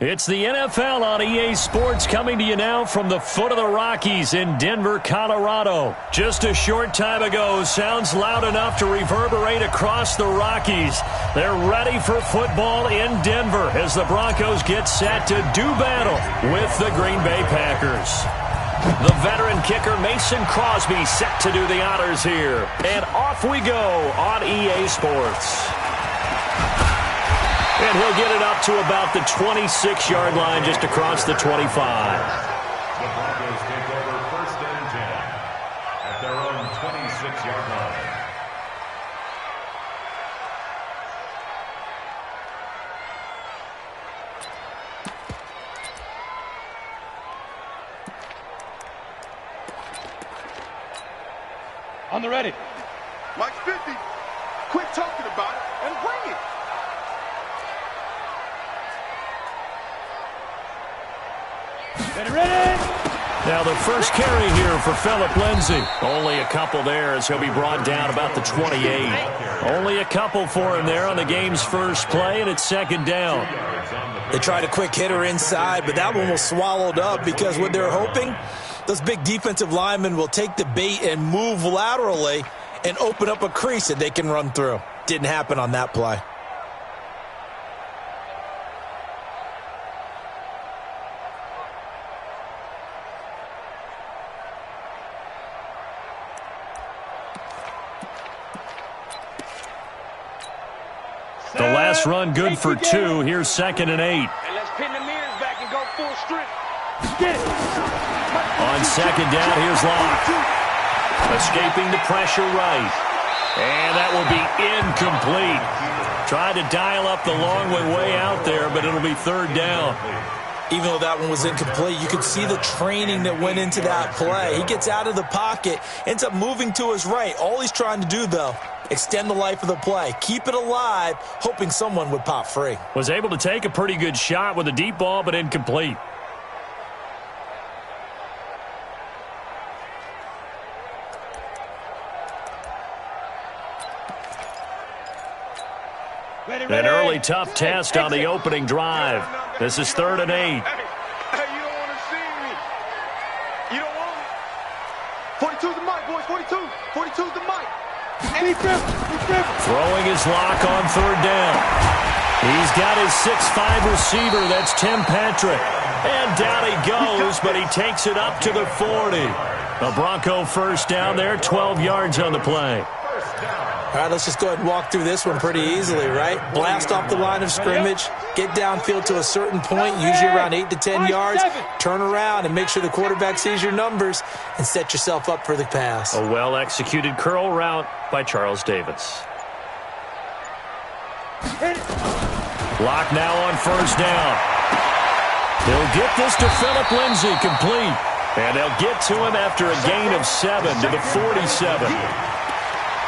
It's the NFL on EA Sports coming to you now from the foot of the Rockies in Denver, Colorado. Just a short time ago, sounds loud enough to reverberate across the Rockies. They're ready for football in Denver as the Broncos get set to do battle with the Green Bay Packers. The veteran kicker Mason Crosby set to do the honors here. And off we go on EA Sports. And he'll get it up to about the 26-yard line just across the 25. The Broncos take over 1st and 10 at their own 26-yard line. On the ready. Mike's 50. Quit talking about it and bring it. Ready. Now the first carry here for Phillip Lindsay. Only a couple there as he'll be brought down about the 28. Only a couple for him there on the game's first play, and it's second down. They tried a quick hitter inside, but that one was swallowed up because what they're hoping, those big defensive linemen will take the bait and move laterally and open up a crease that they can run through. Didn't happen on that play. The last run good for 2. Here's 2nd and 8. And let's pin the mirrors back and go full strip. Get it. On 2nd down, here's Locke. Escaping the pressure right. And that will be incomplete. Tried to dial up the long way out there, but it'll be 3rd down. Even though that one was incomplete, you could see the training that went into that play. He gets out of the pocket, ends up moving to his right. All he's trying to do, though, extend the life of the play. Keep it alive, hoping someone would pop free. Was able to take a pretty good shot with a deep ball, but incomplete. An early tough test on the opening drive. This is 3rd and 8. Hey, you don't want to see me. You don't want me. 42's the mic, boys. 42. 42's the mic. Throwing his lock on 3rd down. He's got his 6'5 receiver. That's Tim Patrick. And down he goes, but he takes it up to the 40. A Bronco first down there, 12 yards on the play. All right, let's just go ahead and walk through this one pretty easily, right? Blast off the line of scrimmage, get downfield to a certain point, usually around 8 to 10 yards, turn around and make sure the quarterback sees your numbers and set yourself up for the pass. A well-executed curl route by Charles Davis. Lock now on 1st down. He'll get this to Phillip Lindsay, complete. And they'll get to him after a gain of 7 to the 47.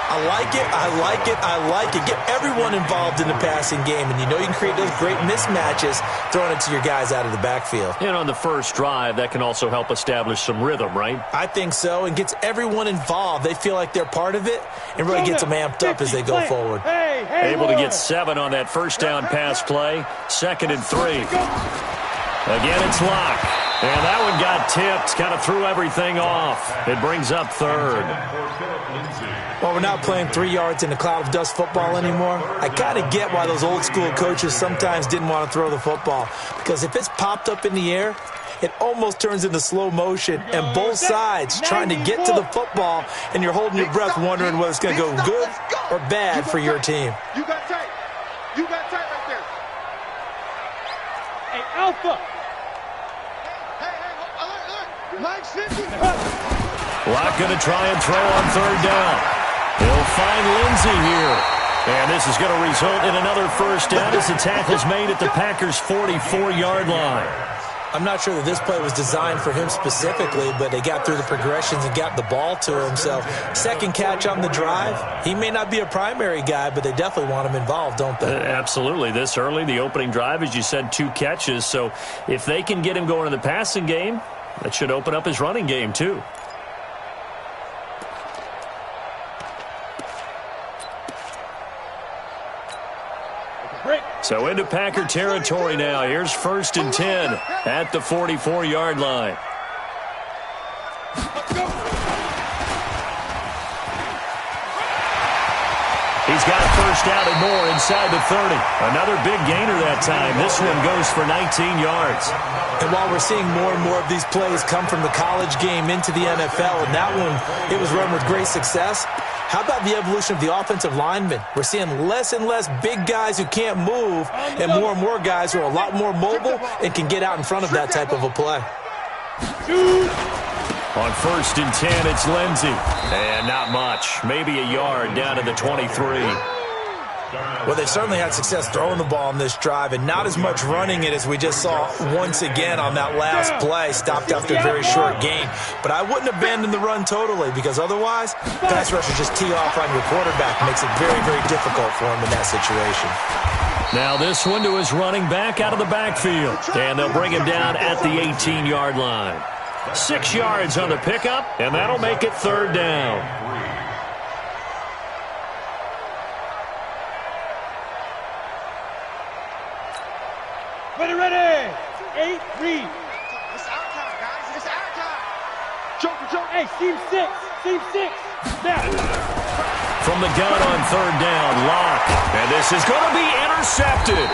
I like it, I like it, I like it. Get everyone involved in the passing game, and you know you can create those great mismatches throwing it to your guys out of the backfield. And on the first drive, that can also help establish some rhythm, right? I think so, and gets everyone involved. They feel like they're part of it, and really gets them amped up as they go forward. Able to get 7 on that first down pass play. 2nd and 3. Again, it's Locke. And that one got tipped, kind of threw everything off. It brings up 3rd. Well, we're not playing 3 yards in a cloud of dust football anymore. I kind of get why those old school coaches sometimes didn't want to throw the football. Because if it's popped up in the air, it almost turns into slow motion. And both sides trying to get to the football, and you're holding your breath wondering whether it's going to go good or bad for your team. You got tight. You got tight right there. Hey, Alpha. Mike's 50. Locke going to try and throw on 3rd down. He'll find Lindsay here. And this is going to result in another first down as the tackle's made at the Packers' 44-yard line. I'm not sure that this play was designed for him specifically, but they got through the progressions and got the ball to him. So, second catch on the drive. He may not be a primary guy, but they definitely want him involved, don't they? Absolutely. This early, the opening drive, as you said, 2 catches. So, if they can get him going in the passing game, that should open up his running game, too. So into Packer territory now. Here's 1st and 10 at the 44-yard line. He's got a first down and more inside the 30. Another big gainer that time. This one goes for 19 yards. And while we're seeing more and more of these plays come from the college game into the NFL, and that one, it was run with great success, how about the evolution of the offensive linemen? We're seeing less and less big guys who can't move and more guys who are a lot more mobile and can get out in front of that type of a play. On 1st and 10, it's Lindsey. And not much. Maybe a yard down to the 23. Well, they certainly had success throwing the ball on this drive, and not as much running it as we just saw once again on that last play. Stopped after a very short gain. But I wouldn't abandon the run totally, because otherwise, pass rushers just tee off on your quarterback. Makes it very, very difficult for him in that situation. Now this one to his running back out of the backfield. And they'll bring him down at the 18-yard line. 6 yards on the pickup, and that'll make it 3rd down. Ready. 8, read. It's our time, guys. It's our time. Joker. Hey, seam 6. Now. From the gun on 3rd down, Locke. And this is going to be intercepted.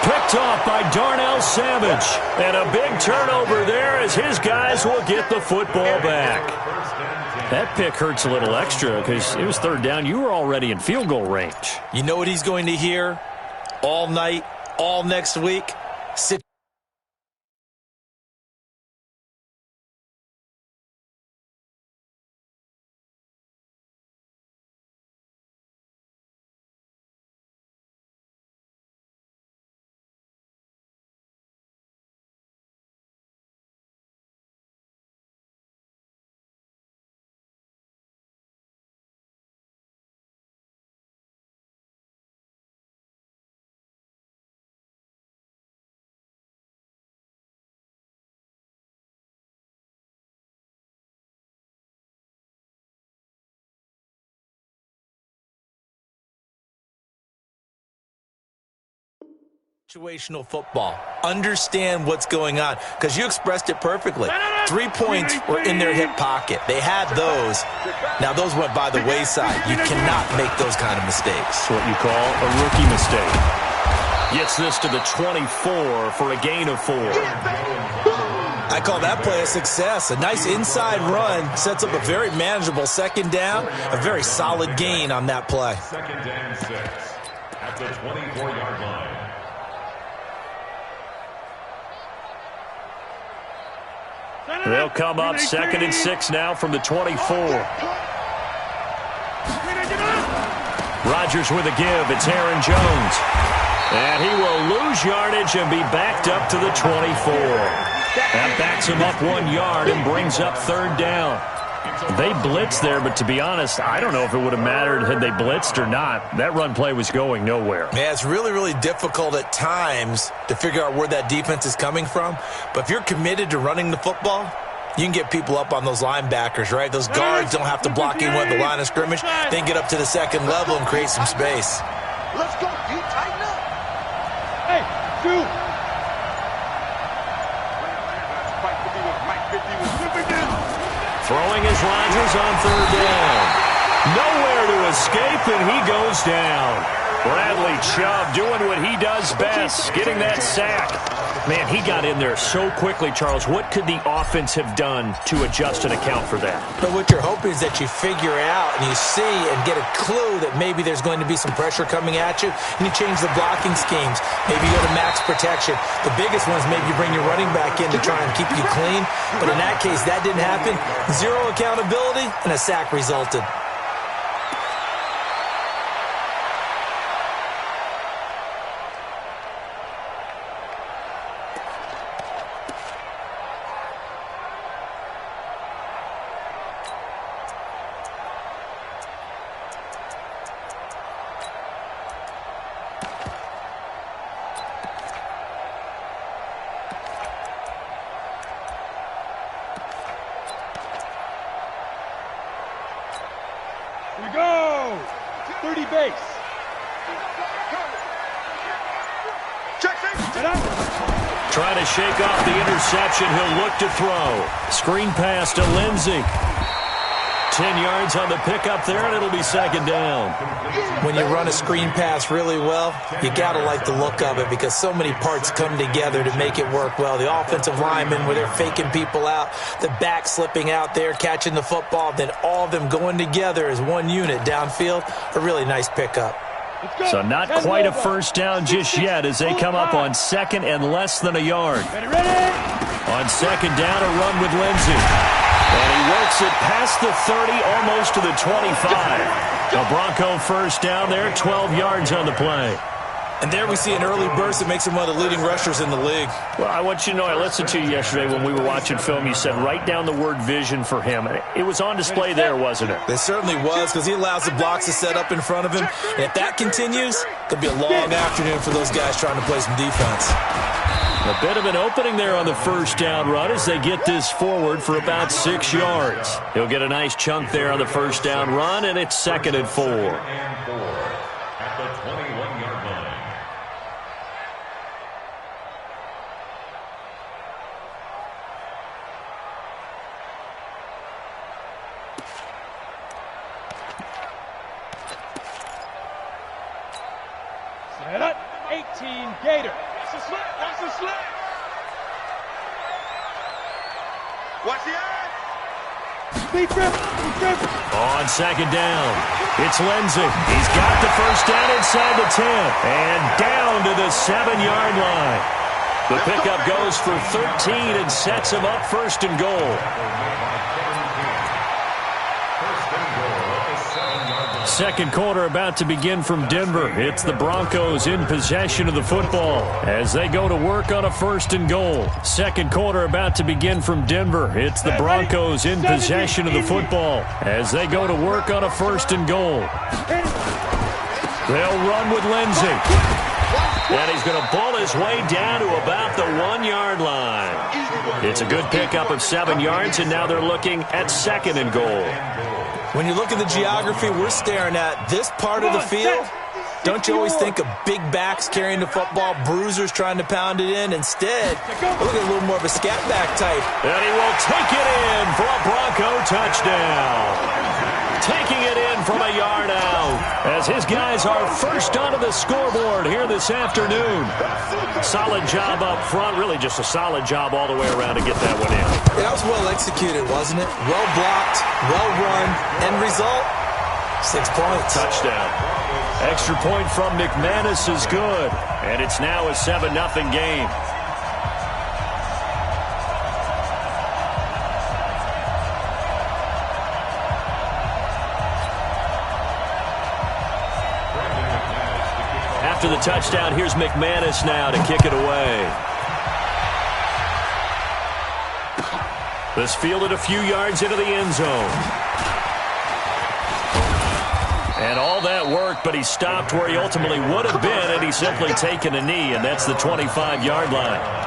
Picked off by Darnell Savage. And a big turnover there as his guys will get the football back. That pick hurts a little extra because it was 3rd down. You were already in field goal range. You know what he's going to hear all night, all next week? Situational football. Understand what's going on, because you expressed it perfectly. 3 points were in their hip pocket. They had those. Now those went by the wayside. You cannot make those kind of mistakes. That's what you call a rookie mistake. Gets this to the 24 for a gain of 4. I call that play a success. A nice inside run sets up a very manageable 2nd down. A very solid gain on that play. 2nd and 6 at the 24-yard line. They'll come up 2nd and 6 now from the 24. Rodgers with a give. It's Aaron Jones. And he will lose yardage and be backed up to the 24. That backs him up 1 yard and brings up 3rd down. They blitzed there, but to be honest, I don't know if it would have mattered had they blitzed or not. That run play was going nowhere. Yeah, it's really, really difficult at times to figure out where that defense is coming from. But if you're committed to running the football, you can get people up on those linebackers, right? Those guards don't have to block anyone at the line of scrimmage. They can get up to the 2nd level and create some space. Let's go. You tighten up. Hey, shoot. Throwing is Rodgers on 3rd down. Nowhere to escape, and he goes down. Bradley Chubb doing what he does best, getting that sack. Man, he got in there so quickly, Charles. What could the offense have done to adjust and account for that? But what you're hoping is that you figure out and you see and get a clue that maybe there's going to be some pressure coming at you, and you change the blocking schemes. Maybe you go to max protection. The biggest one is maybe you bring your running back in to try and keep you clean. But in that case, that didn't happen. 0 accountability, and a sack resulted. We go. 30 base. Trying to shake off the interception. He'll look to throw. Screen pass to Lindsey. 10 yards on the pickup there, and it'll be second down. When you run a screen pass really well, you got to like the look of it because so many parts come together to make it work well. The offensive linemen, where they're faking people out, the back slipping out there, catching the football, then all of them going together as one unit downfield. A really nice pickup. So not quite a first down just yet as they come up on second and less than a yard. On second down, a run with Lindsey. And he works it past the 30, almost to the 25. A Bronco first down there, 12 yards on the play. And there we see an early burst that makes him one of the leading rushers in the league. Well, I want you to know, I listened to you yesterday when we were watching film. You said write down the word vision for him. It was on display there, wasn't it? It certainly was, because he allows the blocks to set up in front of him. And if that continues, it'll be a long afternoon for those guys trying to play some defense. A bit of an opening there on the first down run as they get this forward for about 6 yards. He'll get a nice chunk there on the first down run, and it's second and 4. At the 21-yard line. Set up. 18 Gator. That's a slip. That's a slip. Watch the eye. Speed grip. On second down, it's Lindsey. He's got the first down inside the 10 and down to the 7-yard line. The pickup goes for 13 and sets him up first and goal. Second quarter about to begin from Denver. It's the Broncos in possession of the football as they go to work on a first and goal. Second quarter about to begin from Denver. It's the Broncos in possession of the football as they go to work on a first and goal. They'll run with Lindsey. And he's going to bull his way down to about the 1-yard line. It's a good pickup of 7 yards, and now they're looking at second and goal. When you look at the geography we're staring at, this part of the field, don't you always think of big backs carrying the football, bruisers trying to pound it in? Instead, look at a little more of a scat back type. And he will take it in for a Bronco touchdown. Taking it in from a yard out as his guys are first onto the scoreboard here this afternoon. Solid job up front, really just a solid job all the way around to get that one in. That was well executed, wasn't it? Well blocked, well run, end result, 6 points. Touchdown. Extra point from McManus is good, and it's now a 7-0 game. After the touchdown, here's McManus now to kick it away. This fielded a few yards into the end zone. And all that work, but he stopped where he ultimately would have been, and he's simply taken a knee, and that's the 25-yard line.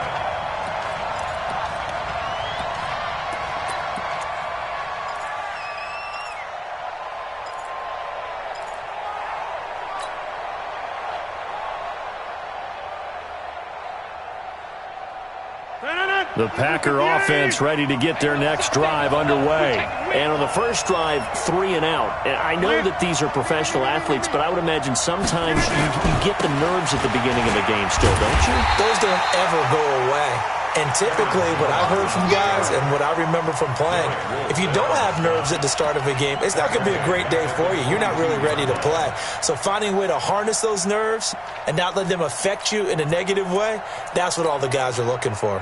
The Packer offense ready to get their next drive underway. And on the first drive, 3 and out. And I know that these are professional athletes, but I would imagine sometimes you get the nerves at the beginning of a game still, don't you? Those don't ever go away. And typically what I've heard from guys and what I remember from playing, if you don't have nerves at the start of a game, it's not going to be a great day for you. You're not really ready to play. So finding a way to harness those nerves and not let them affect you in a negative way, that's what all the guys are looking for.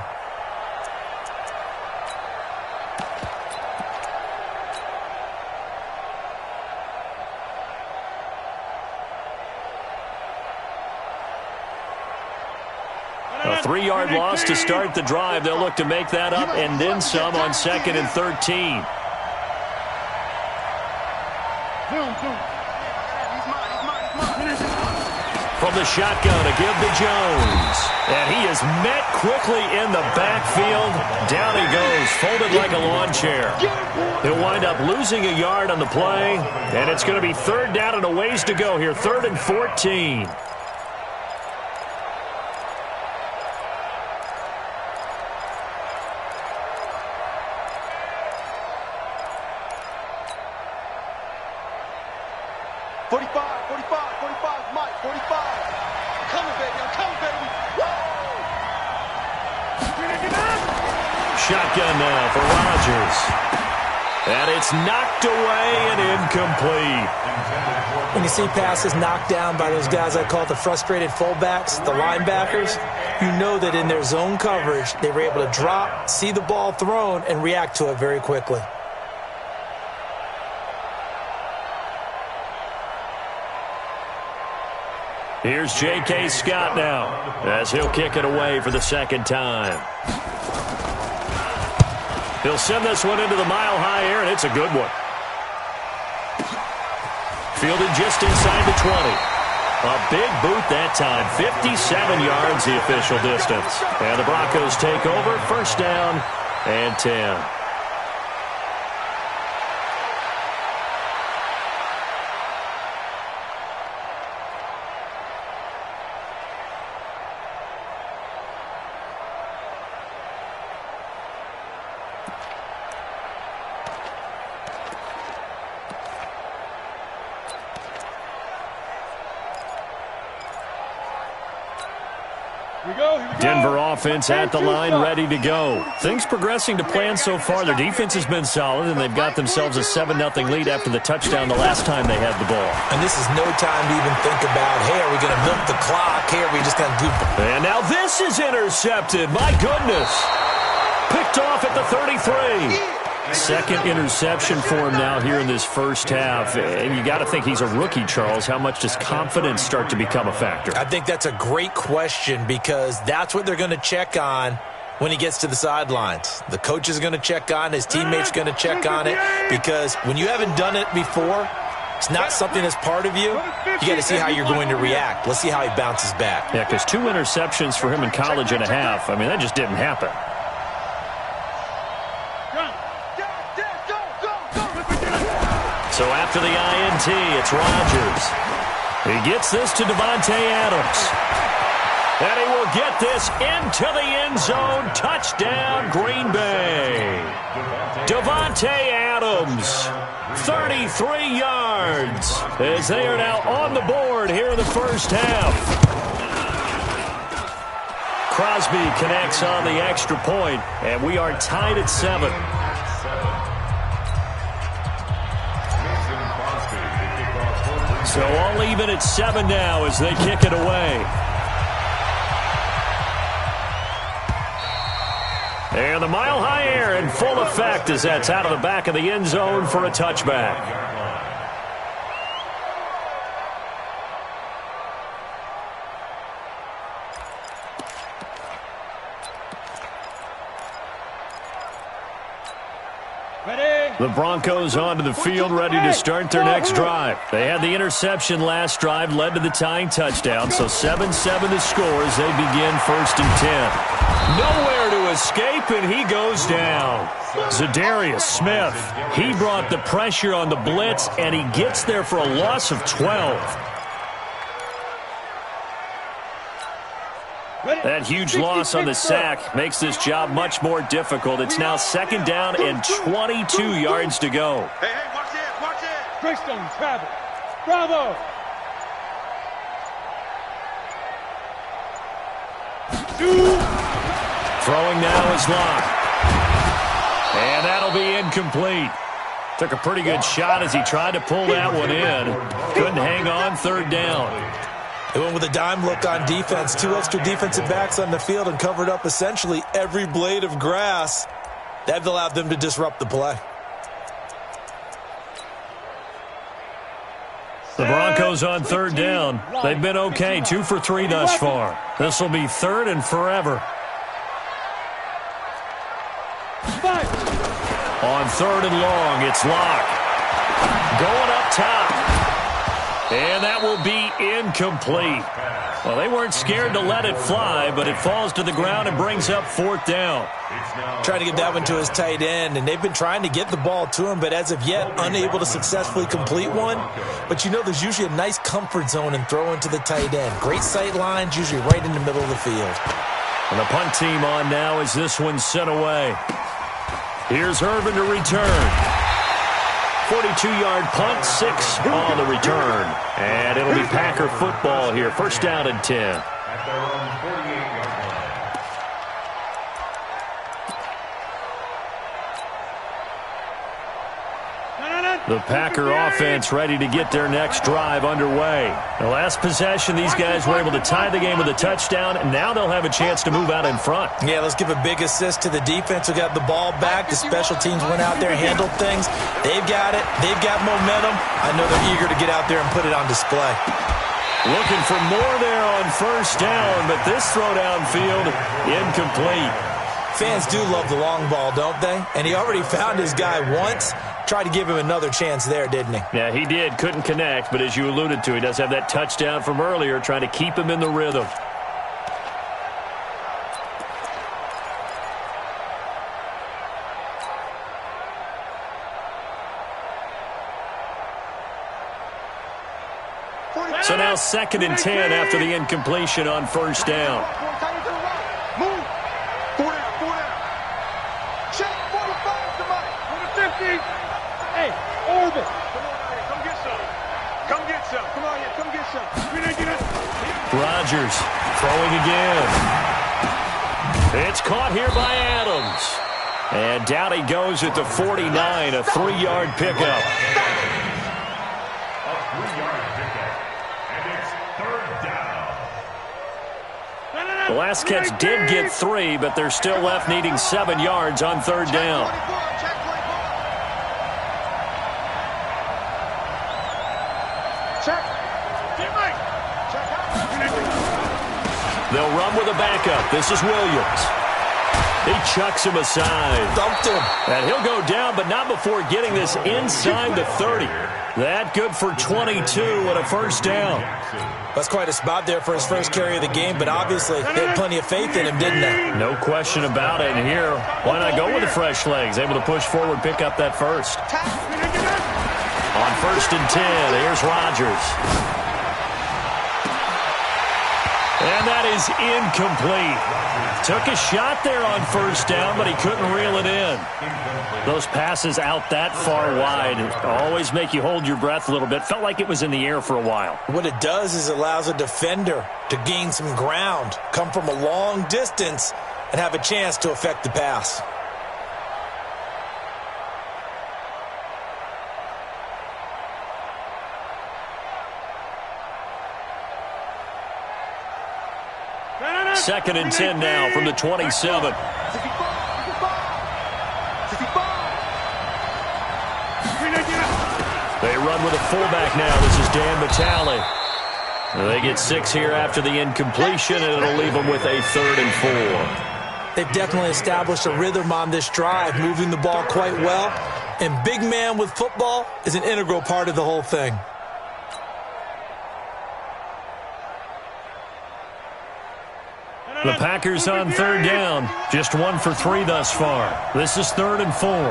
A 3-yard loss to start the drive. They'll look to make that up and then some on second and 13. From the shotgun, a give to Jones. And he is met quickly in the backfield. Down he goes, folded like a lawn chair. He'll wind up losing a yard on the play. And it's going to be third down and a ways to go here. 3rd and 14. 45, 45, 45, Mike, 45. I'm coming, baby. I'm coming, baby. Shotgun now for Rodgers. And it's knocked away and incomplete. When you see passes knocked down by those guys I call the frustrated fullbacks, the linebackers, you know that in their zone coverage, they were able to drop, see the ball thrown, and react to it very quickly. Here's J.K. Scott now as he'll kick it away for the second time. He'll send this one into the mile-high air, and it's a good one. Fielded just inside the 20. A big boot that time. 57 yards the official distance. And the Broncos take over. First down and 10. Denver offense at the line, ready to go. Things progressing to plan so far. Their defense has been solid, and they've got themselves a 7-0 lead after the touchdown the last time they had the ball. And this is no time to even think about, hey, are we going to milk the clock? Hey, are we just going to do... And now this is intercepted. My goodness. Picked off at the 33. Second interception for him now here in this first half. And you got to think he's a rookie, Charles. How much does confidence start to become a factor? I think that's a great question because that's what they're going to check on when he gets to the sidelines. The coach is going to check on, his teammates going to check on it, because when you haven't done it before, it's not something that's part of you. You got to see how you're going to react. Let's see how he bounces back. Yeah, because 2 interceptions for him in college and a half. I mean, that just didn't happen. So after the INT, it's Rodgers. He gets this to Davante Adams. And he will get this into the end zone. Touchdown, Green Bay. Davante Adams, 33 yards, as they are now on the board here in the first half. Crosby connects on the extra point, and we are tied at 7. So all even at 7 now as they kick it away. And the mile-high air in full effect as that's out of the back of the end zone for a touchback. The Broncos onto the field, ready to start their next drive. They had the interception last drive, led to the tying touchdown, so 7-7 the score as they begin 1st and 10. Nowhere to escape, and he goes down. Za'Darius Smith, he brought the pressure on the blitz, and he gets there for a loss of 12. That huge loss on the sack makes this job much more difficult. It's now 2nd down and 22 yards to go. Hey, watch this, watch this. Greystone, travel. Bravo. Throwing now is Locke. And that'll be incomplete. Took a pretty good shot as he tried to pull that one in. Couldn't hang on 3rd down. They went with a dime look on defense. 2 extra defensive backs on the field and covered up essentially every blade of grass. That allowed them to disrupt the play. The Broncos on 3rd down. They've been okay, 2 for 3 thus far. This will be 3rd and forever. On 3rd and long, it's Locke. Going up top. And that will be incomplete. Well, they weren't scared to let it fly, but it falls to the ground and brings up 4th down. Trying to get that one to his tight end, and they've been trying to get the ball to him, but as of yet, unable to successfully complete one. But you know there's usually a nice comfort zone in throwing to the tight end. Great sight lines, usually right in the middle of the field. And the punt team on now as this one's sent away. Here's Irvin to return. 42-yard punt, 6 on the return. And it'll be Packer football here. First down and 10. At their own 48-yard line. The Packer offense ready to get their next drive underway. The last possession, these guys were able to tie the game with a touchdown, and now they'll have a chance to move out in front. Yeah, let's give a big assist to the defense who got the ball back. The special teams went out there and handled things. They've got it. They've got momentum. I know they're eager to get out there and put it on display. Looking for more there on first down, but this throw downfield, incomplete. Fans do love the long ball, don't they? And he already found his guy once. Tried to give him another chance there, didn't he? Yeah, he did. Couldn't connect, but as you alluded to, he does have that touchdown from earlier, trying to keep him in the rhythm. So now 2nd and 10 after the incompletion on first down. Move. 4 down. Check 45 to Mike. 50. Hey, Orbit. Come on out here. Come get some. Come get some. Come on here. Come get some. Rodgers throwing again. It's caught here by Adams. And down he goes at the 49, a 3-yard pickup. A 3-yard pickup. And it's 3rd down. The last catch did get 3, but they're still left needing 7 yards on 3rd down. They'll run with a backup. This is Williams. He chucks him aside. Dumped him. And he'll go down, but not before getting this inside the 30. That good for 22 and a first down. That's quite a spot there for his first carry of the game, but obviously they had plenty of faith in him, didn't they? No question about it. And here, why not go with the fresh legs? Able to push forward, pick up that first. On 1st and 10, here's Rodgers. And that is incomplete. Took a shot there on first down, but he couldn't reel it in. Those passes out that far wide always make you hold your breath a little bit. Felt like it was in the air for a while. What it does is it allows a defender to gain some ground, come from a long distance, and have a chance to affect the pass. Second and 10 now from the 27. They run with a fullback now. This is Dan Vitale. They get 6 here after the incompletion, and it'll leave them with a 3rd and 4. They've definitely established a rhythm on this drive, moving the ball quite well. And big man with football is an integral part of the whole thing. The Packers on 3rd down. Just 1 for 3 thus far. This is 3rd and 4. And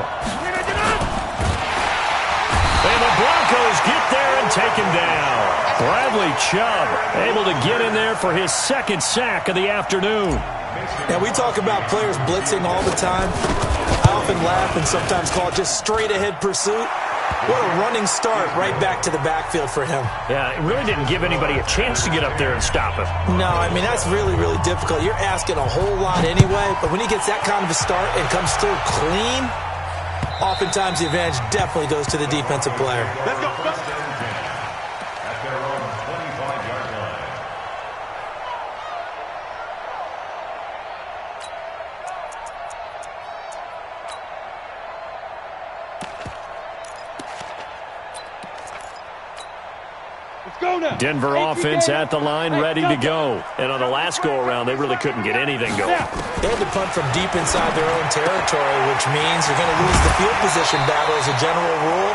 the Broncos get there and take him down. Bradley Chubb able to get in there for his 2nd sack of the afternoon. Now, we talk about players blitzing all the time. I often laugh and sometimes call it just straight-ahead pursuit. What a running start right back to the backfield for him. Yeah, it really didn't give anybody a chance to get up there and stop him. No, I mean, that's really, really difficult. You're asking a whole lot anyway, but when he gets that kind of a start and comes through clean, oftentimes the advantage definitely goes to the defensive player. Let's go. At their own 25-yard line. Denver offense at the line, ready to go. And on the last go-around, they really couldn't get anything going. They had to punt from deep inside their own territory, which means you're going to lose the field position battle as a general rule.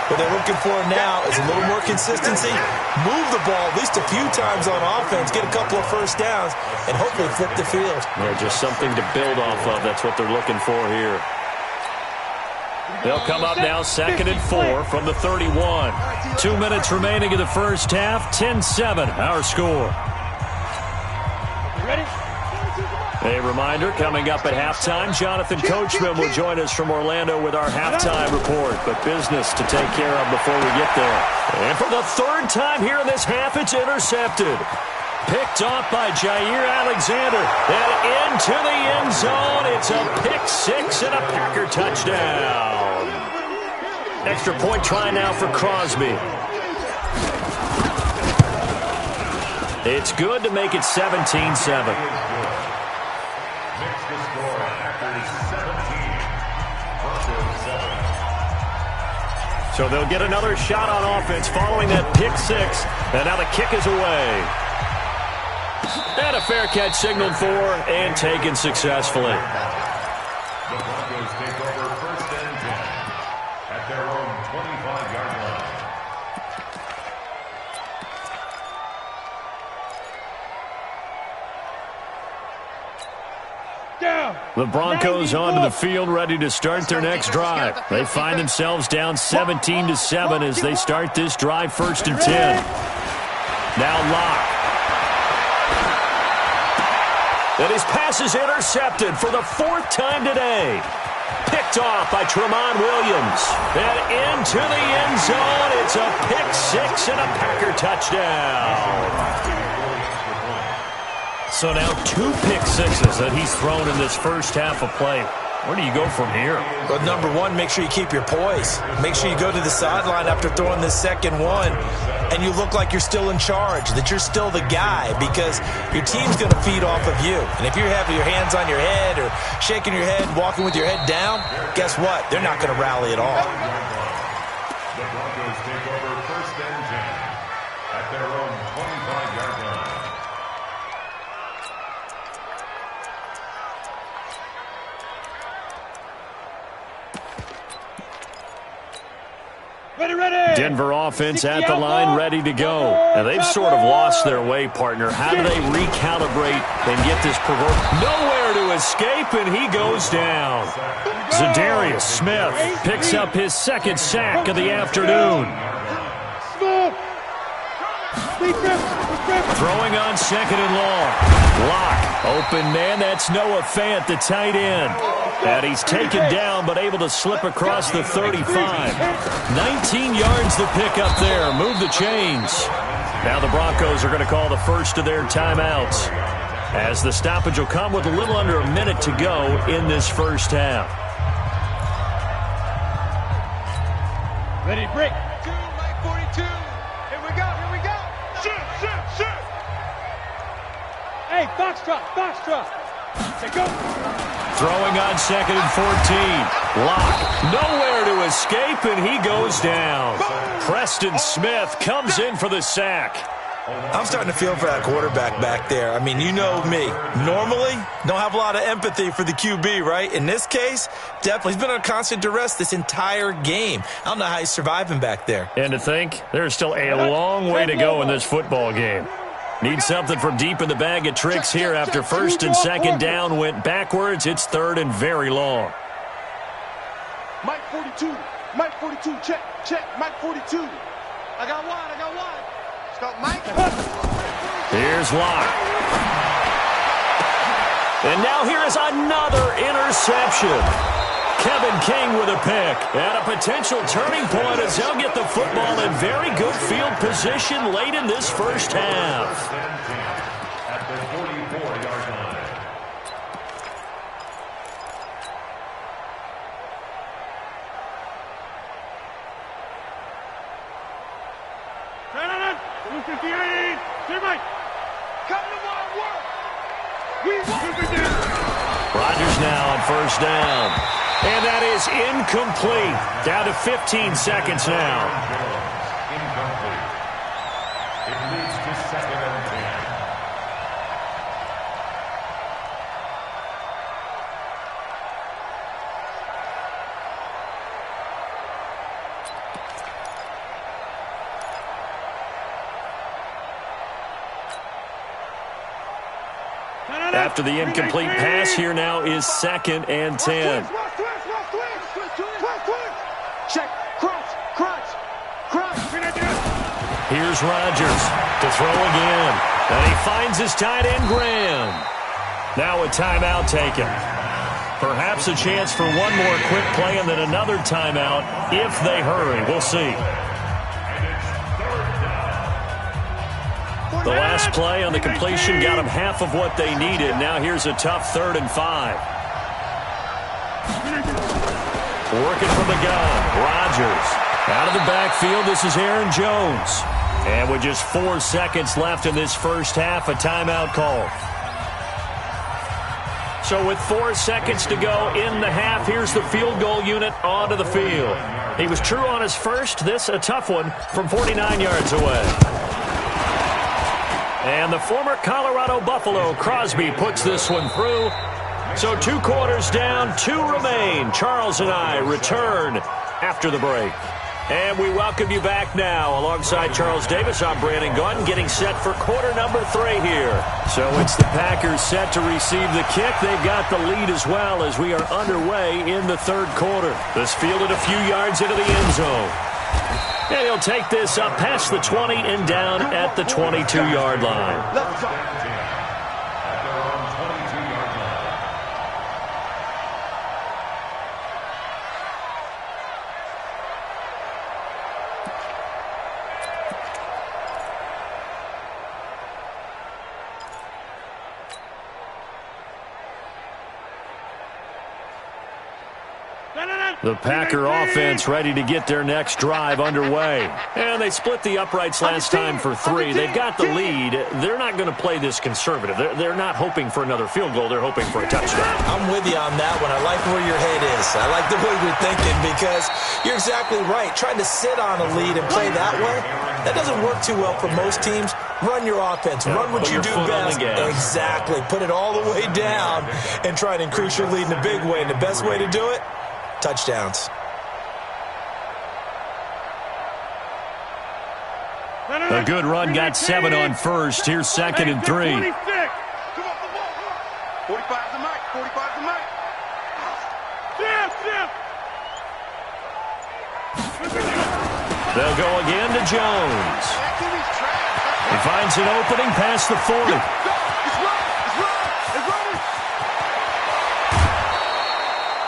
What they're looking for now is a little more consistency, move the ball at least a few times on offense, get a couple of first downs, and hopefully flip the field. Yeah, just something to build off of. That's what they're looking for here. They'll come up now 2nd and 4 from the 31. 2 minutes remaining in the first half. 10-7, our score. You ready? A reminder, coming up at halftime, Jonathan Coachman will join us from Orlando with our halftime report. But business to take care of before we get there. And for the third time here in this half, it's intercepted. Picked off by Jair Alexander. And into the end zone. It's a pick six and a Packer touchdown. Extra point try now for Crosby. It's good to make it 17-7. So they'll get another shot on offense following that pick six. And now the kick is away. And a fair catch signaled for and taken successfully. The Broncos take over first and 10 at their own 25-yard line. The Broncos onto the field ready to start their next drive. They find themselves down 17-7 as they start this drive first and 10. Now Locke. And his pass is intercepted for the fourth time today. Picked off by Tramon Williams. And into the end zone. It's a pick six and a Packer touchdown. So now 2 pick sixes that he's thrown in this first half of play. Where do you go from here? Well, number one, make sure you keep your poise. Make sure you go to the sideline after throwing this second one, and you look like you're still in charge, that you're still the guy, because your team's going to feed off of you. And if you're having your hands on your head or shaking your head, walking with your head down, guess what? They're not going to rally at all. The Broncos take over first and 10 at their own 25-yard line. Denver offense at the line, ready to go. And they've sort of lost their way, partner. How do they recalibrate and get this nowhere to escape, and he goes down. Zadarius Smith picks up his second sack of the afternoon. Throwing on second and long. Locke, open man, that's Noah Fant, the tight end. And he's taken down, but able to slip across the 35. 19 yards to pick up there. Move the chains. Now the Broncos are going to call the first of their timeouts, as the stoppage will come with a little under a minute to go in this first half. Ready, break. 2, Mike 42. Here we go, here we go. Shoot. Hey, foxtrot. Say go. Throwing on second and 14. Locke, nowhere to escape, and he goes down. Preston Smith comes in for the sack. I'm starting to feel for that quarterback back there. I mean, you know me. Normally, don't have a lot of empathy for the QB, right? In this case, definitely. He's been under constant duress this entire game. I don't know how he's surviving back there. And to think, there's still a long way to go in this football game. Need something from deep in the bag of tricks here after first and second down went backwards. It's third and very long. Mike 42, check, Mike 42. I got wide. Stop, Mike. Here's Locke. And now here is another interception. Kevin King with a pick. And a potential turning point as they'll get the football in very good field position late in this first half. At the 44-yard line. Rodgers now on first down. And that is incomplete. Down to 15 seconds now. Incomplete. It leads to second and 10. After the incomplete pass, here now is second and 10. Check, crunch. Here's Rodgers to throw again. And he finds his tight end, Graham. Now a timeout taken. Perhaps a chance for one more quick play and then another timeout if they hurry. We'll see. The last play on the completion got them half of what they needed. Now here's a tough 3rd and 5. Working from the gun. Rodgers. Out of the backfield, this is Aaron Jones. And with just 4 seconds left in this first half, a timeout call. So with 4 seconds to go in the half, here's the field goal unit onto the field. He was true on his first. This a tough one from 49 yards away. And the former Colorado Buffalo, Crosby, puts this one through. So 2 quarters down, 2 remain. Charles and I return after the break. And we welcome you back now. Alongside Charles Davis, I'm Brandon Gaudin, getting set for quarter number 3 here. So it's the Packers set to receive the kick. They've got the lead as well as we are underway in the 3rd quarter. This fielded a few yards into the end zone. And he'll take this up past the 20 and down at the 22-yard line. Let's go. At their own 22-yard line. The Packer offense ready to get their next drive underway. And they split the uprights last time for 3. They've got the lead. They're not going to play this conservative. They're not hoping for another field goal. They're hoping for a touchdown. I'm with you on that one. I like where your head is. I like the way you're thinking because you're exactly right. Trying to sit on a lead and play that way, that doesn't work too well for most teams. Run your offense. Run what you do best. Exactly. Put it all the way down and try to increase your lead in a big way. And the best way to do it, touchdowns. A good run got 7 on first. Here's 2nd and 3. 45 the mic. 45 the mic. They'll go again to Jones. He finds an opening past the 40.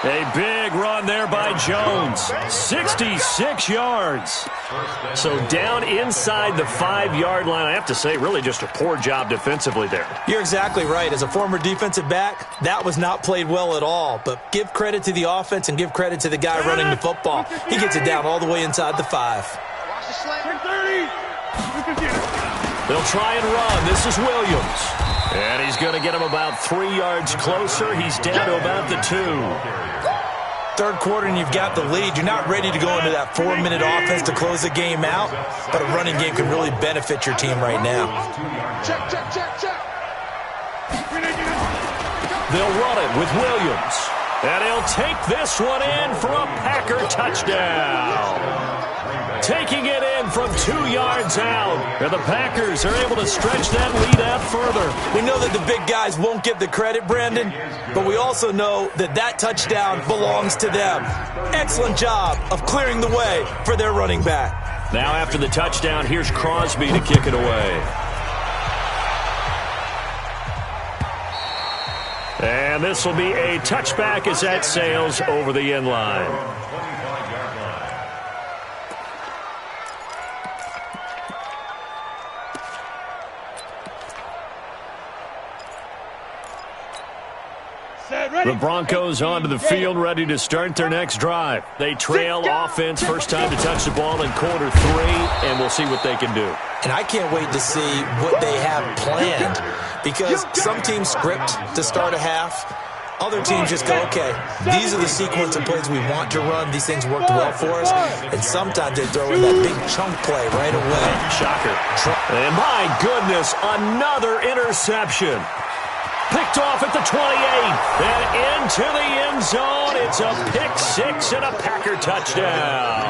A big run there by Jones. 66 yards. So down inside the 5-yard line. I have to say, really just a poor job defensively there. You're exactly right. As a former defensive back, that was not played well at all. But give credit to the offense and give credit to the guy running the football. He gets it down all the way inside the 5. They'll try and run. This is Williams. And he's going to get him about 3 yards closer. He's down to about the 2. 3rd quarter and you've got the lead. You're not ready to go into that 4-minute offense to close the game out, but a running game can really benefit your team right now. Check. They'll run it with Williams. And he'll take this one in for a Packer touchdown. Taking it in from 2 yards out. And the Packers are able to stretch that lead out further. We know that the big guys won't get the credit, Brandon, but we also know that that touchdown belongs to them. Excellent job of clearing the way for their running back. Now after the touchdown, here's Crosby to kick it away. And this will be a touchback as that sails over the end line. The Broncos onto the field, ready to start their next drive. They trail offense, first time to touch the ball in quarter 3, and we'll see what they can do. And I can't wait to see what they have planned because some teams script to start a half. Other teams just go, okay, these are the sequence of plays we want to run. These things worked well for us. And sometimes they throw in that big chunk play right away. Shocker. And my goodness, another interception. Picked off at the 28, and into the end zone. It's a pick 6 and a Packer touchdown.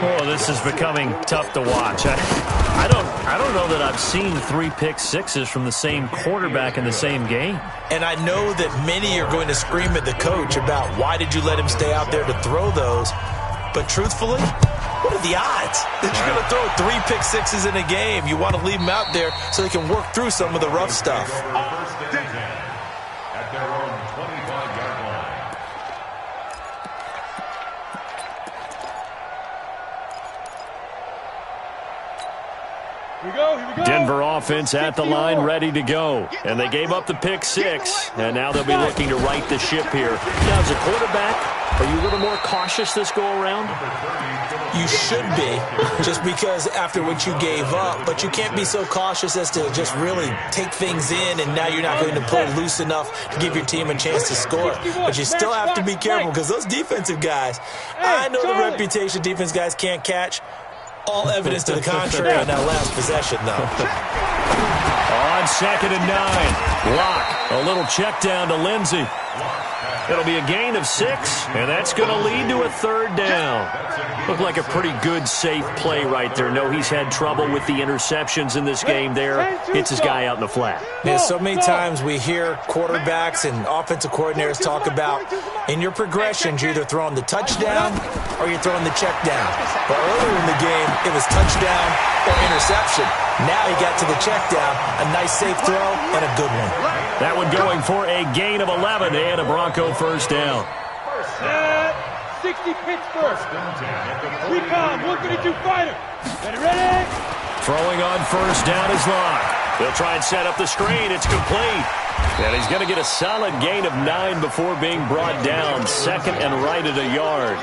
Oh, this is becoming tough to watch. I don't know that I've seen 3 pick 6s from the same quarterback in the same game. And I know that many are going to scream at the coach about why did you let him stay out there to throw those. But truthfully, What are the odds that you're going to throw 3 pick sixes in a game? You want to leave them out there so they can work through some of the rough stuff. First and 10 at their own 25-yard line. Here we go. Denver offense at the line, ready to go. And they gave up the pick 6, and now they'll be looking to right the ship here. Now, as a quarterback, are you a little more cautious this go-around? You should be, just because after what you gave up, but you can't be so cautious as to just really take things in, and now you're not going to play loose enough to give your team a chance to score. But you still have to be careful, because those defensive guys, I know the reputation defense guys can't catch. All evidence to the contrary on that last possession, though. On 2nd and 9, Locke, a little check down to Lindsey. It'll be a gain of 6, and that's going to lead to a 3rd down. Looked like a pretty good, safe play right there. No, he's had trouble with the interceptions in this game there. Hits his guy out in the flat. Yeah, so many times we hear quarterbacks and offensive coordinators talk about, in your progressions, you're either throwing the touchdown or you're throwing the check down. But earlier in the game, it was touchdown or interception. Now he got to the check down, a nice safe throw, and a good one. That one going for a gain of 11 and a Bronco first down. 60 Pittsburgh. Recon, 132 fighter. Ready? Throwing on first down is Locke. They'll try and set up the screen. It's complete. And he's going to get a solid gain of 9 before being brought down. 2nd and right at a yard.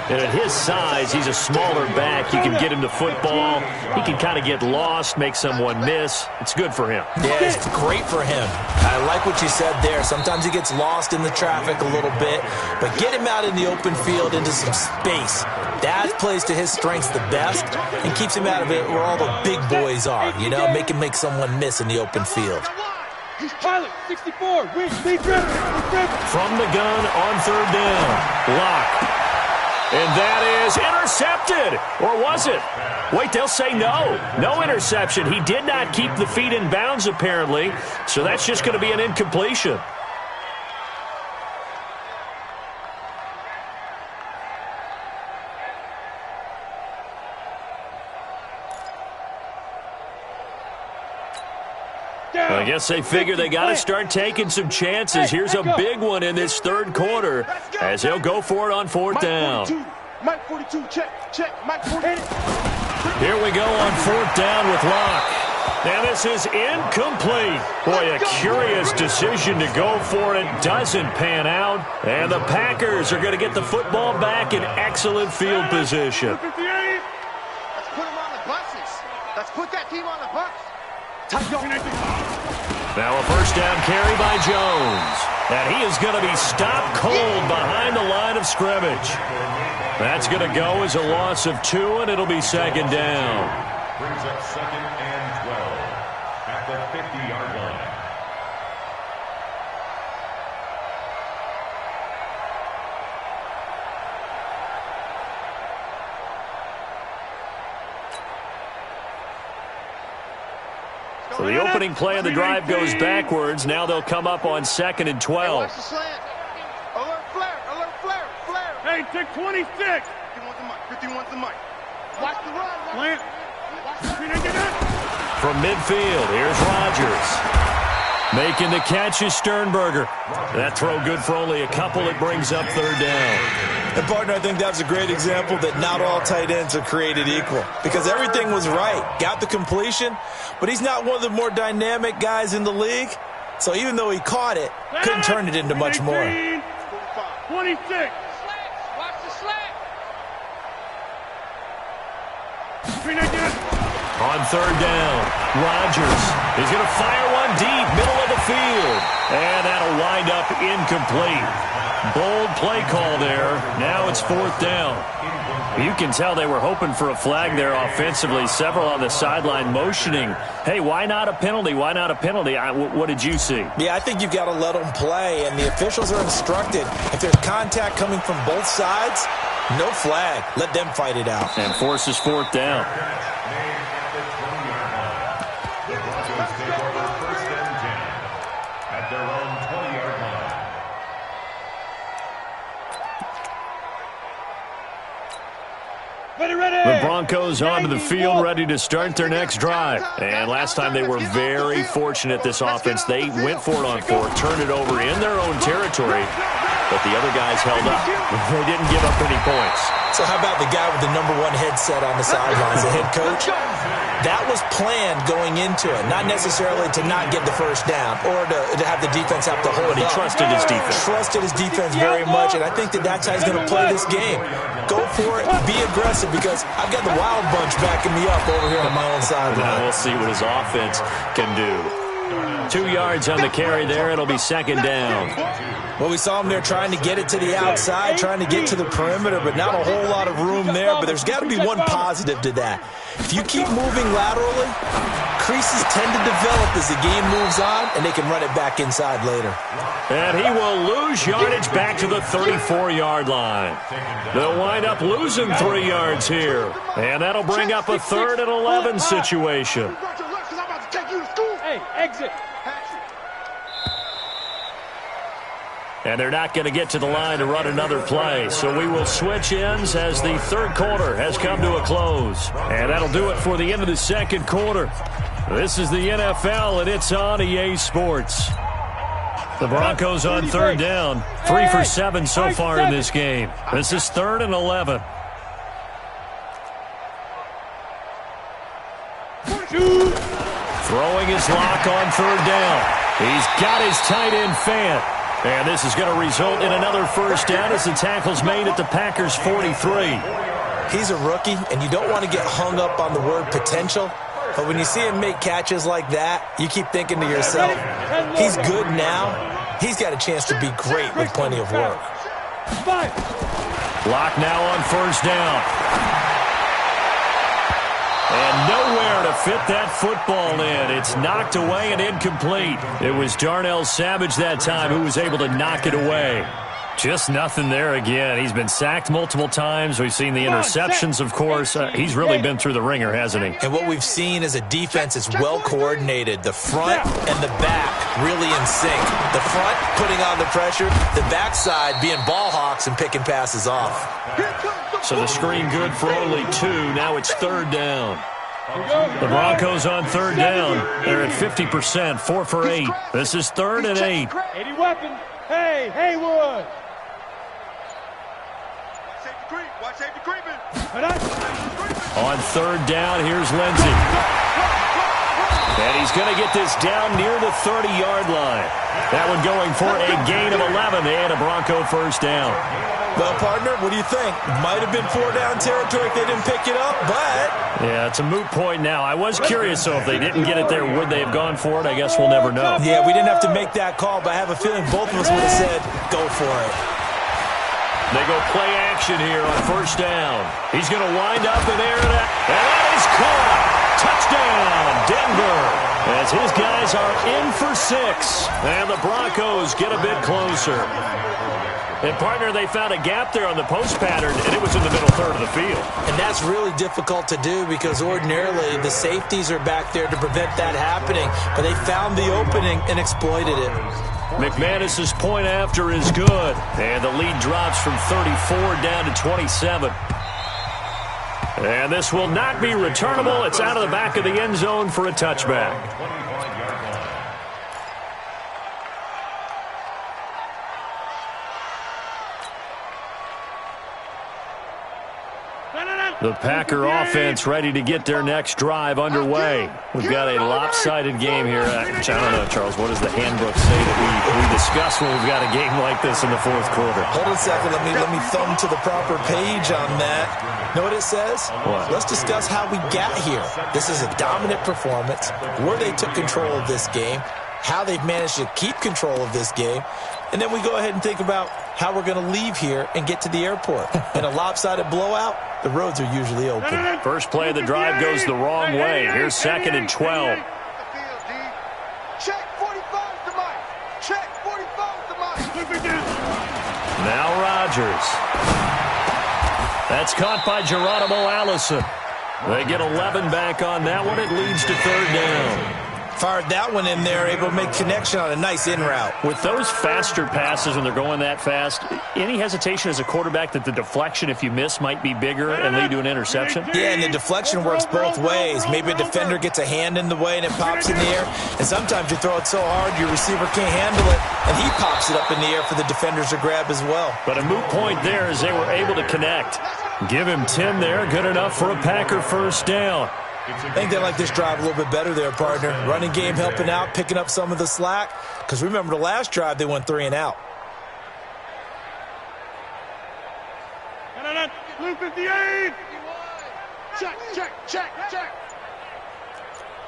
And at his size, he's a smaller back. You can get him to football. He can kind of get lost, make someone miss. It's good for him. Yeah, it's great for him. I like what you said there. Sometimes he gets lost in the traffic a little bit, but get him out in the open field into some space. That plays to his strengths the best and keeps him out of it where all the big boys are, you know, make him make someone miss in the open field. Pilot, 64, lead driven. From the gun on 3rd down, Locke. And that is intercepted. Or was it? Wait, they'll say no. No interception. He did not keep the feet in bounds, apparently. So that's just going to be an incompletion. I guess they figure they got to start taking some chances. Here's a big one in this 3rd quarter as he'll go for it on 4th down. Mike 42, check, Mike 42. Here we go on 4th down with Locke. Now this is incomplete. Boy, a curious decision to go for it. Doesn't pan out. And the Packers are going to get the football back in excellent field position. Let's put them on the buses. Let's put that team on the bus. Now a first down carry by Jones. And he is going to be stopped cold behind the line of scrimmage. That's going to go as a loss of 2, and it'll be 2nd down. Brings up 2nd and 12 at the 50-yard line. So the opening play of the drive goes backwards. Now they'll come up on 2nd and 12. Watch the slant. Alert flare. Hey, take 26. 51's the mic. Watch the run. Plant. From midfield, here's Rodgers. Making the catch is Sternberger. That throw good for only a couple. It brings up 3rd down. And, partner, I think that was a great example that not all tight ends are created equal because everything was right. Got the completion, but he's not one of the more dynamic guys in the league. So even though he caught it, couldn't turn it into much more. 26. Watch the slant. On 3rd down, Rodgers is going to fire one deep, middle of the field. And that'll wind up incomplete. Bold play call there. Now it's 4th down. You can tell they were hoping for a flag there offensively. Several on the sideline motioning, hey, why not a penalty? Why not a penalty? What did you see? Yeah, I think you've got to let them play, and the officials are instructed. If there's contact coming from both sides, no flag. Let them fight it out. And forces 4th down. The Broncos take over 1st and 10 at their own 20-yard line. Broncos onto the field, ready to start their next drive. And last time they were very fortunate, this offense. They went for it on fourth, turned it over in their own territory, but the other guys held up. They didn't give up any points. So how about the guy with the #1 headset on the sidelines, the head coach? That was planned going into it, not necessarily to not get the first down or to have the defense have to hold it. He trusted his defense. Trusted his defense very much, and I think that's how he's going to play this game. Go for it, be aggressive, because I've got the Wild Bunch backing me up over here on my own sideline. Now we'll see what his offense can do. 2 yards on the carry there. It'll be second down. Well, we saw him there trying to get it to the outside, trying to get to the perimeter, but not a whole lot of room there. But there's got to be one positive to that. If you keep moving laterally, creases tend to develop as the game moves on, and they can run it back inside later. And he will lose yardage back to the 34-yard line. They'll wind up losing 3 yards here. And that'll bring up a 3rd and 11 situation. Hey, exit. And they're not going to get to the line to run another play. So we will switch ends as the third quarter has come to a close. And that'll do it for the end of the second quarter. This is the NFL, and it's on EA Sports. The Broncos on third down. 3 for 7 so far in this game. This is 3rd and 11. Throwing his lock on third down. He's got his tight end Fant. And this is going to result in another first down as the tackle's made at the Packers' 43. He's a rookie, and you don't want to get hung up on the word potential. But when you see him make catches like that, you keep thinking to yourself, he's good now. He's got a chance to be great with plenty of work. Lock now on first down. And nowhere to fit that football in. It's knocked away and incomplete. It was Darnell Savage that time who was able to knock it away. Just nothing there again. He's been sacked multiple times. We've seen the interceptions, of course. He's really been through the ringer, hasn't he? And what we've seen is a defense is well coordinated. The front and the back really in sync. The front putting on the pressure. The backside being ball hawks and picking passes off. So the screen good for only 2. Now it's third down. The Broncos on third down. They're at 50%, 4 for 8. This is 3rd and 8. 80 weapon. Hey, Haywood. Watch safety creeping. On third down, here's Lindsey. And he's going to get this down near the 30-yard line. That one going for a gain of 11 and a Bronco first down. Well, partner, what do you think? Might have been 4-down territory if they didn't pick it up, but... Yeah, it's a moot point now. I was curious, so if they didn't get it there, would they have gone for it? I guess we'll never know. Yeah, we didn't have to make that call, but I have a feeling both of us would have said, go for it. They go play action here on first down. He's going to wind up in there, and that is caught. Touchdown, Denver, as his guys are in for 6. And the Broncos get a bit closer. And, partner, they found a gap there on the post pattern, and it was in the middle third of the field. And that's really difficult to do because ordinarily the safeties are back there to prevent that happening. But they found the opening and exploited it. McManus's point after is good. And the lead drops from 34 down to 27. And this will not be returnable. It's out of the back of the end zone for a touchback. The Packer offense ready to get their next drive underway. We've got a lopsided game here. I don't know, Charles, what does the handbook say that we discuss when we've got a game like this in the fourth quarter? Hold on a second. Let me thumb to the proper page on that. Know what it says? What? Let's discuss how we got here. This is a dominant performance, where they took control of this game, how they've managed to keep control of this game, and then we go ahead and think about how we're going to leave here and get to the airport. In a lopsided blowout, the roads are usually open. First play of the drive goes the wrong way. Here's 2nd and 12. Check 45 to Mike. Check 45 to Mike. Now Rodgers. That's caught by Geronimo Allison. They get 11 back on that one. It leads to third down. Fired that one in there, able to make connection on a nice in route. With those faster passes when they're going that fast, any hesitation as a quarterback that the deflection, if you miss, might be bigger and lead to an interception? Yeah, and the deflection works both ways. Maybe a defender gets a hand in the way and it pops in the air. And sometimes you throw it so hard your receiver can't handle it, and he pops it up in the air for the defenders to grab as well. But a moot point there as they were able to connect. Give him 10 there, good enough for a Packer first down. I think they like this drive a little bit better there, partner. Running game helping out, picking up some of the slack. Because remember, the last drive, they went 3 and out. Blue 58. Check.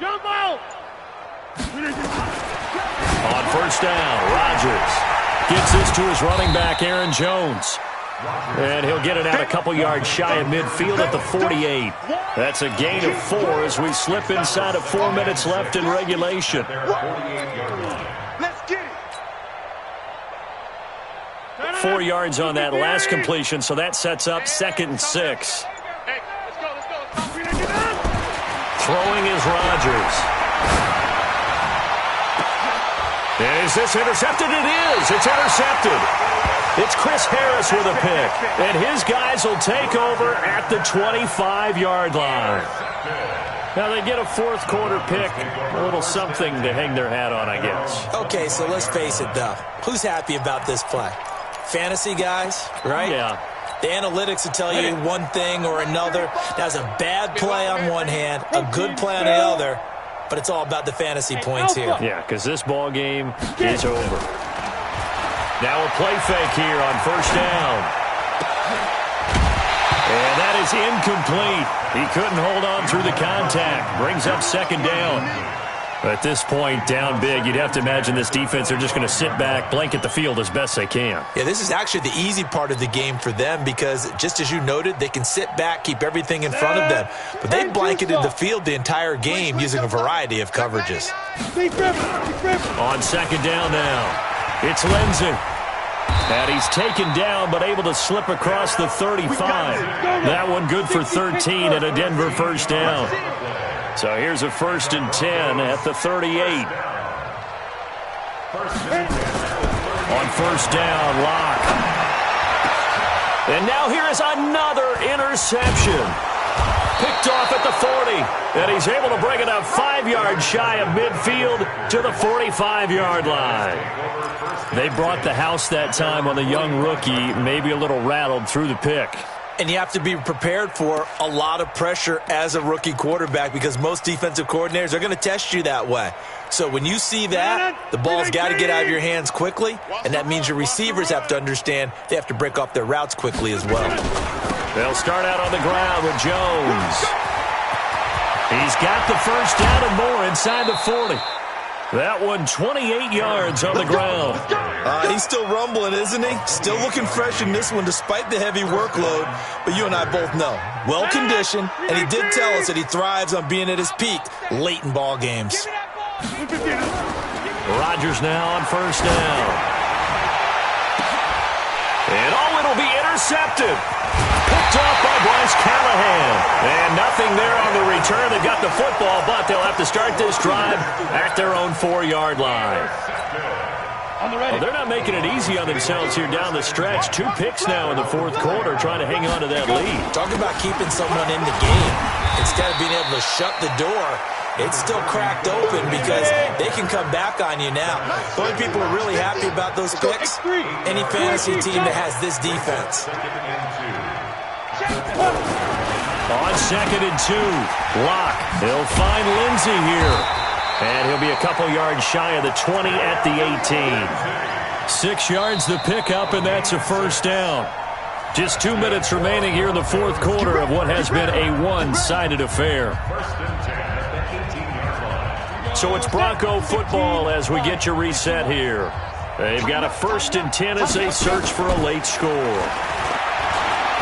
Jump out. On first down, Rodgers gets this to his running back, Aaron Jones. And he'll get it out a couple yards shy of midfield at the 48. That's a gain of 4 as we slip inside of 4 minutes left in regulation. Let's get it. 4 yards on that last completion, so that sets up 2nd and 6. Hey, let's go. Throwing is Rodgers. Is this intercepted? It is. It's intercepted. It's Chris Harris with a pick, and his guys will take over at the 25-yard line. Now they get a fourth quarter pick, a little something to hang their hat on, I guess. Okay, so let's face it, though. Who's happy about this play? Fantasy guys, right? Yeah. The analytics will tell you one thing or another. That's a bad play on one hand, a good play on the other, but it's all about the fantasy points here. Yeah, because this ball game is over. Now a play fake here on first down. And that is incomplete. He couldn't hold on through the contact. Brings up 2nd down. At this point, down big, you'd have to imagine this defense, they're just going to sit back, blanket the field as best they can. Yeah, this is actually the easy part of the game for them because, just as you noted, they can sit back, keep everything in front of them. But they blanketed the field the entire game using a variety of coverages. On 2nd down now, it's Lindsey. And he's taken down but able to slip across the 35. That one good for 13 and a Denver first down. So here's a 1st and 10 at the 38. On first down, Locke. And now here is another interception. Picked off at the 40. And he's able to bring it up 5 yards shy of midfield to the 45-yard line. They brought the house that time on the young rookie, maybe a little rattled through the pick. And you have to be prepared for a lot of pressure as a rookie quarterback because most defensive coordinators are going to test you that way. So when you see that, the ball's got to get out of your hands quickly, and that means your receivers have to understand they have to break off their routes quickly as well. They'll start out on the ground with Jones. He's got the first down and more inside the 40. That one 28 yards on the ground. He's still rumbling, isn't he? Still looking fresh in this one despite the heavy workload. But you and I both know, well-conditioned, and he did tell us that he thrives on being at his peak late in ball games. Rodgers now on first down. And it'll be intercepted. Picked off by Bryce Callahan. And nothing there on the return. They've got the football, but they'll have to start this drive at their own 4-yard line. Well, they're not making it easy on themselves here down the stretch. 2 picks now in the fourth quarter trying to hang on to that lead. Talk about keeping someone in the game. Instead of being able to shut the door, it's still cracked open because they can come back on you now. The only people who are really happy about those picks, any fantasy team that has this defense. On 2nd and 2, Locke. He'll find Lindsey here. And he'll be a couple yards shy of the 20 at the 18. 6 yards the pickup, and that's a first down. Just 2 minutes remaining here in the fourth quarter of what has been a one-sided affair. So it's Bronco football as we get your reset here. They've got a 1st and 10 as they search for a late score.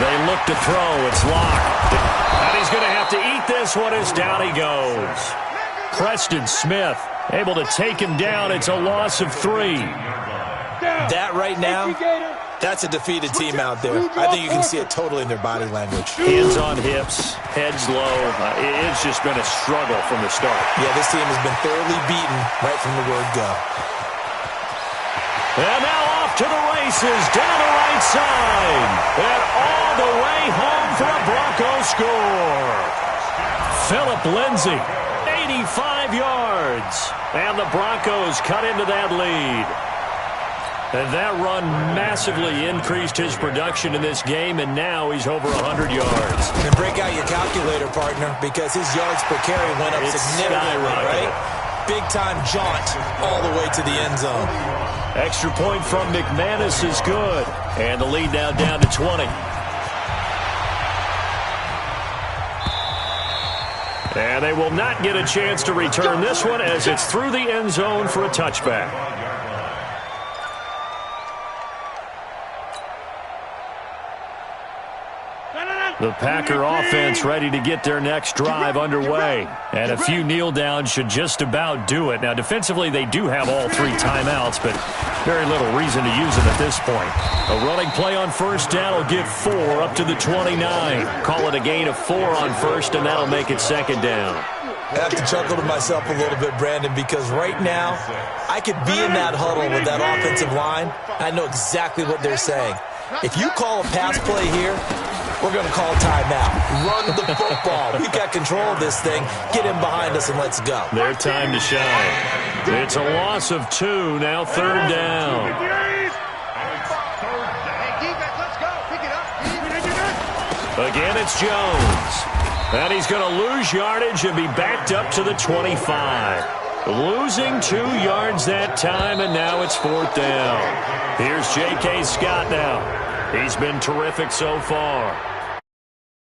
They look to throw. It's Locke. And he's going to have to eat this one as down he goes. Preston Smith able to take him down. It's a loss of 3. That right now That's a defeated team out there. I think you can see it totally in their body language. Hands on hips, heads low. It's just been a struggle from the start. Yeah, this team has been thoroughly beaten right from the word go. And now off to the races, down the right side. And all the way home for a Broncos score. Phillip Lindsay, 85 yards. And the Broncos cut into that lead. And that run massively increased his production in this game, and now he's over 100 yards. And break out your calculator, partner, because his yards per carry went up significantly, right? Big-time jaunt all the way to the end zone. Extra point from McManus is good. And the lead now down to 20. And they will not get a chance to return this one as it's through the end zone for a touchback. The Packer offense ready to get their next drive underway. And a few kneel downs should just about do it. Now, defensively, they do have all 3 timeouts, but very little reason to use them at this point. A running play on first down will give 4 up to the 29. Call it a gain of 4 on first, and that'll make it second down. I have to chuckle to myself a little bit, Brandon, because right now, I could be in that huddle with that offensive line. I know exactly what they're saying. If you call a pass play here, we're going to call timeout. Run the football. We've got control of this thing. Get in behind us and let's go. Their time to shine. It's a loss of 2, now third down. Again, it's Jones. And he's going to lose yardage and be backed up to the 25. Losing 2 yards that time, and now it's 4th down. Here's J.K. Scott now. He's been terrific so far.